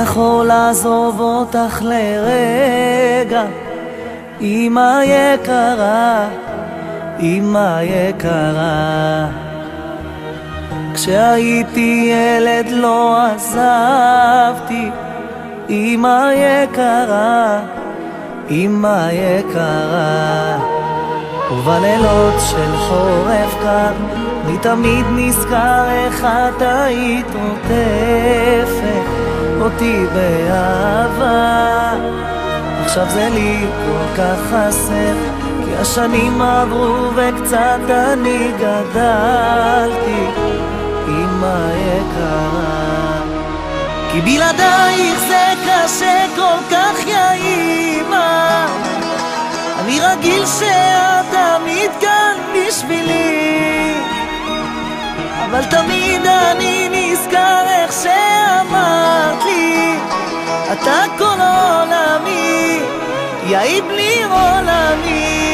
יכול לעזוב אותך לרגע, אמא יקרה, אמא יקרה. כשהייתי ילד לא עזבתי, אמא יקרה, אמא יקרה. ובלילות של חורף קר אני תמיד נזכר איך את היית עוטפת אותי באהבה. עכשיו זה לי כל כך חסר, כי השנים עברו וקצת אני גדלתי, אמא יקרה. כי בלעדייך זה קשה כל כך, יא אמא. אני רגיל שאת תמיד כאן בשבילי, אבל תמיד אני נזכר איך שאמרת לי, אתה כל עולמי, יא בלי עולמי.